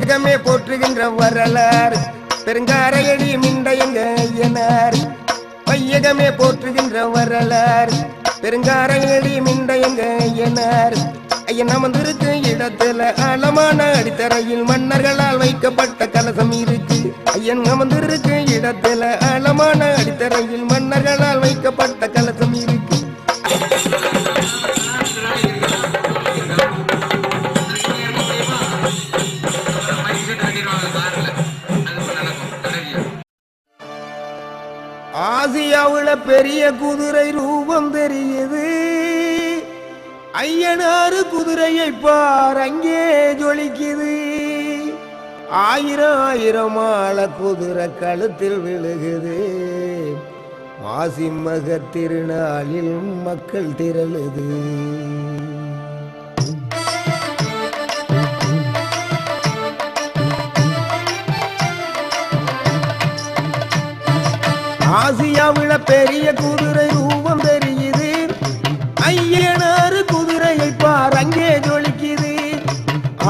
வையகமே போற்றுகின்ற வரலாறு பெருங்காரையடி மிண்டையங்க ஐயனார். வையகமே போற்றுகின்ற வரலாறு பெருங்காரையடி மிண்டையங்க ஐயனார். ஐயன் அமர்ந்திருக்கு இடத்துல ஆழமான அடித்தரையில் மன்னர்களால் வைக்கப்பட்ட கலசம் இருக்கு. ஐயன் அமர்ந்திருக்கு இடத்துல ஆழமான அடித்தரையில் மன்னர்களால் வைக்கப்பட்ட கலசம் இருக்கு. ஆசியாவுல பெரிய குதிரை ரூபம் தெரியுது. ஐயனாறு குதிரையை பார் அங்கே ஜொலிக்குது. ஆயிரம் ஆயிரம் ஆள குதிரை கழுத்தில் விழுகுது. மாசி மக திருநாளில் மக்கள் திரளுது. ஆசியாவுல பெரிய குதிரை ரூபம் தெரியுது. ஐயனாறு குதிரையை பார் அங்கே ஜொலிக்குது.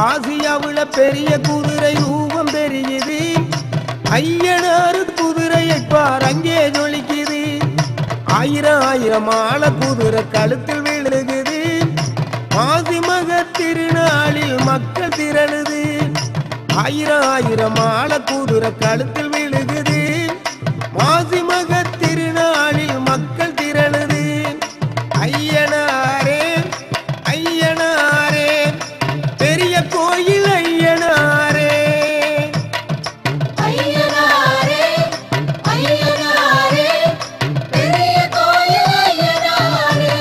ஆசியாவுல பெரிய குதிரை ரூபம் தெரியுது. ஐயனாறு குதிரையை பார் அங்கே ஜொலிக்குது. ஆயிரம் ஆயிரம் ஆள குதிரை கழுத்தில் விழுகுது. மாசி மக திருநாளில் மக்கள் திரளுது. ஆயிரம் ஆயிரம் ஆள குதிரை கழுத்தில் விழுகுது. மாசி மக திருநாளில் மக்கள் திரளுது. ஐயனாரே ஐயனாரே பெரிய கோயில் ஐயனாரே. ஐயனாரே ஐயனாரே பெரிய கோயில் ஐயனாரே.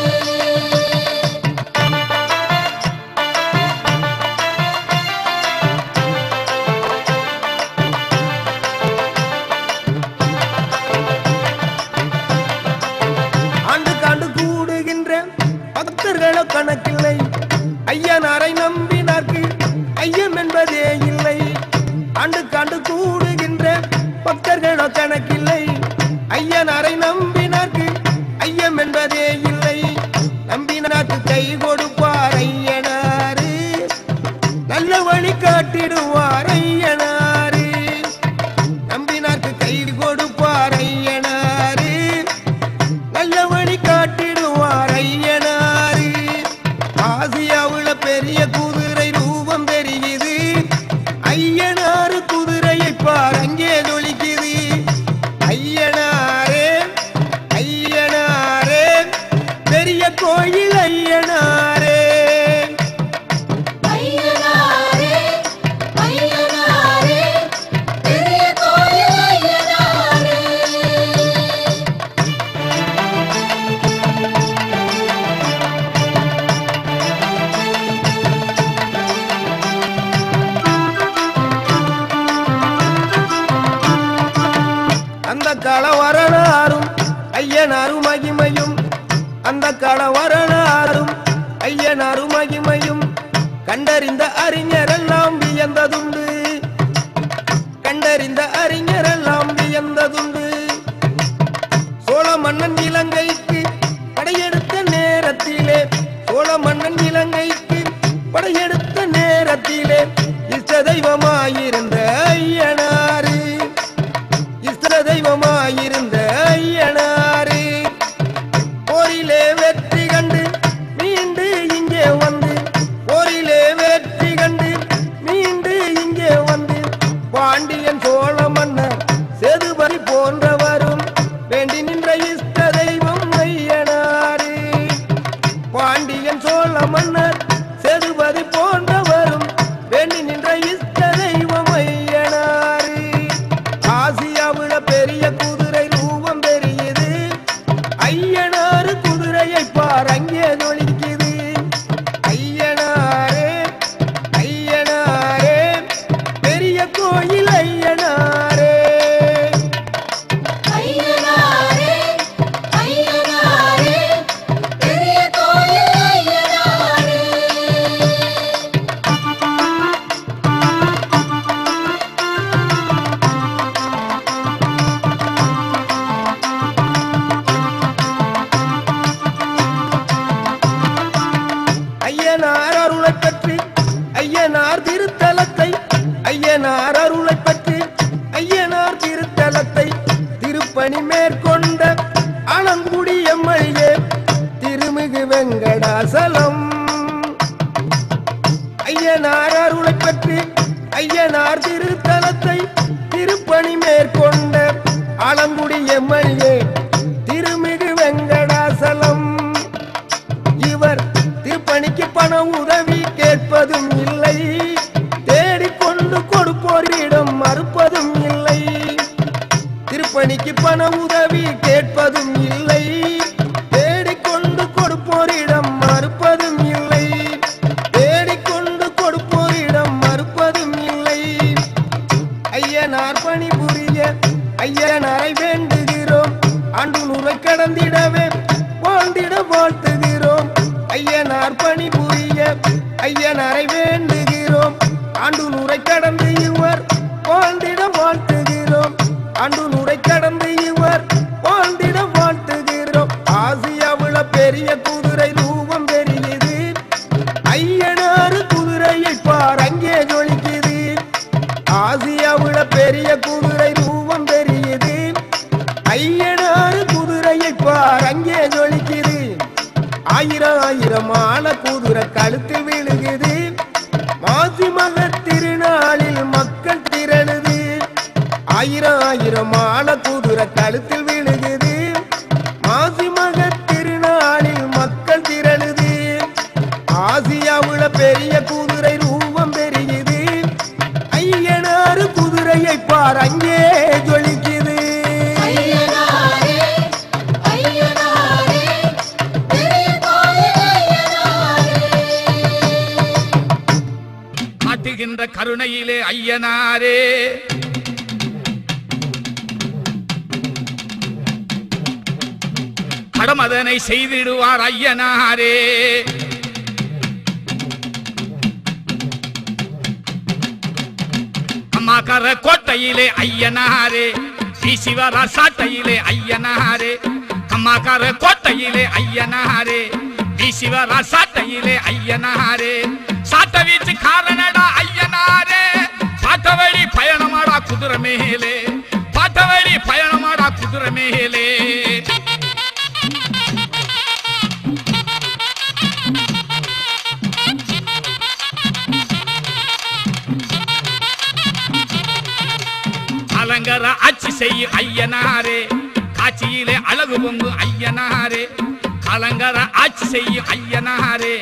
பக்தர்களோ கணக்கில்லை. ஐயனாரை நம்பினார்க்கு ஐயம் என்பதே இல்லை. ஆண்டுக்காண்டு கூடுகின்ற பக்தர்களோ கணக்கில்லை. ஐயனாரை நம்பினார்க்கு ஐயம் என்பதே இல்லை. நம்பினார்க்கு கை கொடுப்பார் ஐயனாரு. நல்ல வழி காட்டிடுவார் ஐயனாரு. நம்பினார்க்கு கை கொடுப்பார் ஐயனாரு. நல்ல வழி காட்டிடுவார் ஐயனாரு. ஆசியாவுல பெரிய குதிரை ரூபம் தெரியுது. ஐயனாறு குதிரையை பார் அங்கே ஜொலிக்குது. ஐயனாரே ஐயனாரே பெரிய கோயில் ஐயனாரே. ஐயனாரே ஐயனாரே பெரிய கோயில் ஐயனாரே. அந்த கால வரலாறும் ஐயனாரும் மகிமையும். அந்த கால வரலாறும் ஐயனாரும் மகிமையும் கண்டறிந்த அறிஞரெல்லாம் வியந்ததுண்டு. கண்டறிந்த அறிஞரெல்லாம் வியந்ததுண்டு. சோழ மன்னன் இலங்கைக்கு படையெடுத்த நேரத்திலே சோழ மன்னன் இலங்கைக்கு படையெடுத்த நேரத்திலே இஷ்ட தெய்வமாயிருந்த ஐயனாரு. இஷ்ட தெய்வமாயிருந்த ஐயனாரு போரிலே வெற்றி கண்டு மீண்டு இங்கே வந்து. போரிலே வெற்றி கண்டு மீண்டு இங்கே வந்து. பாண்டியன் சோழ மன்னர் சேதுபதி போன்றவரும் வேண்டி நின்ற இஷ்ட தெய்வம் ஐயனாரு. பாண்டியன் சோழ மன்னர் சேதுபதி போன்றவரும் வேண்டி நின்ற இஷ்ட தெய்வம் ஐயனாரு. ஆசியாவுல பெரிய குதிரை ரூபம் தெரியுது. ஐயனாறு குதிரையை பார் அங்கே ஜொலிக்குது. ஐயனாரே ஐயனாரே பெரிய கோயில் ஐயனாரே. ஐயனாரே ஐயனாரே பெரிய கோயில் ஐயனாரே. ஐயனார் அருளை பற்றி ஐயனார் திருத்தலத்தை ஐயனார் ஐயனார் அருளை பற்றி ஐயனார் திருத்தலத்தை திருப்பணி மேற்கொண்ட ஆலங்குடி எம்எல்ஏ திருமிகு வெங்கடாசலம். இவர் திருப்பணிக்கு பண உதவி கேட்பதும் இல்லை, தேடிக்கொண்டு கொடுப்போரிடம் மறுப்பதும் இல்லை. திருப்பணிக்கு பண உதவி கேட்பதும் இல்லை, தேடிக்கொண்டு கொடுப்போரிடம் மறுப்பதும் இல்லை. தேடிக்கொண்டு கொடுப்போரிடம் மறுப்பதும் இல்லை. ஐயனார் பணி புரிய ஐயனாரை வேண்டுகிறோம், ஆண்டு நூறை கடந்திடவே வாழ்ந்திட வாழ்த்துகிறோம். ஐயனார் பணி புரிய ஐயனாரை வேண்டுகிறோம், ஆண்டு நூறை கடந்து இவர் வாழ்ந்திட வாழ்த்துகிறோம். ஆண்டு நூறை கடந்து இவர் வாழ்ந்திட வாழ்த்துகிறோம். ஆசியாவுல பெரிய குதிரை ரூபம் பெரியது, ஐயனார் குதிரையை பார் அங்கே ஜொலிக்குது. ஆசியாவுல பெரிய குதிரை ரூபம் பெரியது, ஐயனார் குதிரையை பார் அங்கே ஜொலிக்குது. ஆயிரம் ஆயிரம் ஆள குதிரை கழுத்தில் விழுகுது, மாசி மக திருநாளில் மக்கள் திரளுது. ஆயிரம் ஆயிரம் ஆள குதிரை கழுத்தில் விழுகுது, மாசி மக திருநாளில் மக்கள் திரளுது. ஆசியாவுல பெரிய குதிரை ரூபம் பெரியது, ஐயனார் குதிரையை பார் அங்கே ஜொலிக்குது. ஐயனாரே ஐயனாரே பெரிய கோயில் ஐயனாரே. காட்டுகின்ற கருணையிலே ஐயனாரே, கடமதனை செய்திடுவார் ஐயனாரே. அம்மாக்கர கோட்டையிலே ஐயனாரே, சிவரா சாட்டையிலே ஐயனாரே. அம்மாக்கர கோட்டையிலே ஐயனாரே, சிவரா சாட்டையிலே ஐயனாரே. சாட்ட வீச்சு காரணடா ஐயனாரே, பாட்டவழி பயணமாடா குதிரை மேலே, பாட்டவழி பயணமாடா குதிரை மேலே. அலங்கர ஆட்சி செய்யும் ஐயனாரே, காட்சியிலே அழகு பொங்கு ஐயனாரே. அலங்கர ஆட்சி செய்யும் ஐயனாரே,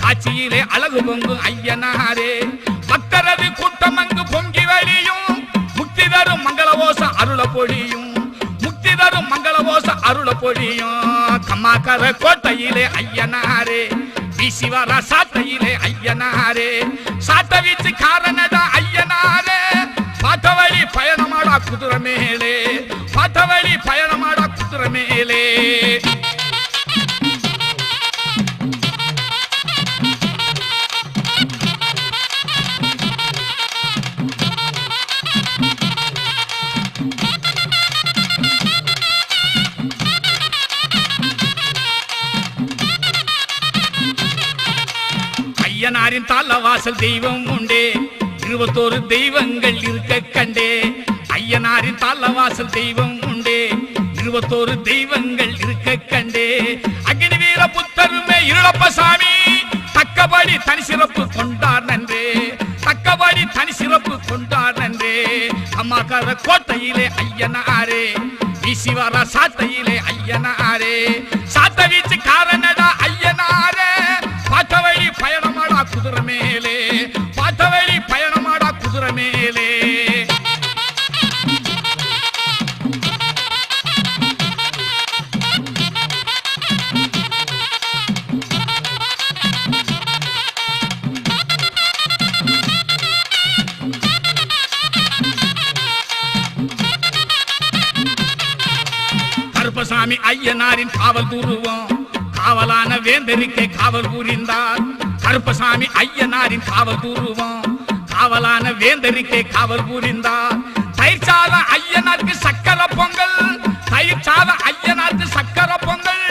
காட்சியிலே அழகு பொங்கு ஐயனாரே. பக்தரது கூட்டம் அங்கு பொங்கி வழியும், முக்தி தரும் மங்களவோச அருள பொழியும், முக்தி தரும் மங்களவோச அருள பொழியும். கம்மாக்கர கோட்டையிலே ஐயனாரே, சிவரா சாட்டையிலே ஐயனாரே. சாட்ட வீச்சு காரணடா ஐயனாரே, பாட்டவழி பயணமாடா குதிரை மேலே, பாட்டவழி பயணமாடா குதிரை மேலே. ஐயனாரின் தாளவாசல் தெய்வம் உண்டே, 21 தெய்வங்கள் இருக்க கண்டே. ஐயனாரின் தாளவாசல் தெய்வம் உண்டே, 21 தெய்வங்கள் இருக்க கண்டே. அக்னி வீர புத்தருமே இருளப்பசாமி, தக்கபடி தனி சிறப்பு கொண்டார் நன்றே, தக்கபடி தனி சிறப்பு கொண்டார் நன்றே. அம்மாக்கர கோட்டையிலே ஐயனாரே, சிவரா சாட்டையிலே ஐயனாரே. சாட்ட வீச்சு காரணடா ஐயனாரே, பாட்டவழி பயணமாடா குதிரை மேலே, பாட்டவழி பயணமாடா குதிரை மேலே. கருப்பசாமி ஐயனாரின் காவல் துருவம், காவலான வேந்தருக்கே காவல் புரிந்தார். கருப்பசாமி ஐயனாரின் காவல் துருவம், காவலான வேந்தருக்கே காவல் புரிந்தார். தயிர் சாத ஐயனாருக்கு சக்கர பொங்கல், தயிர் சாத ஐயனாருக்கு சக்கர பொங்கல்.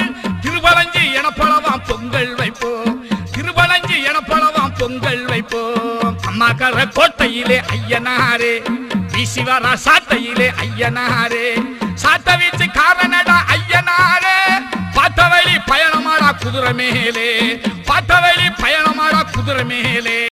திருவலஞ்சி எனப்பளவாம் பொங்கல் வைப்போம், திருவலஞ்சி எனப்பளவாம் பொங்கல் வைப்போம். அம்மாக்கர கோட்டையிலே ஐயனாரே, சிவரா சாட்டையிலே ஐயனாரே. சாட்ட வீச்சு காரணடா ஐயனாரே, பாட்டவழி பயணமாடா குதிரை மேலே, பாட்டவழி பயணமாடா குதிரை மேலே.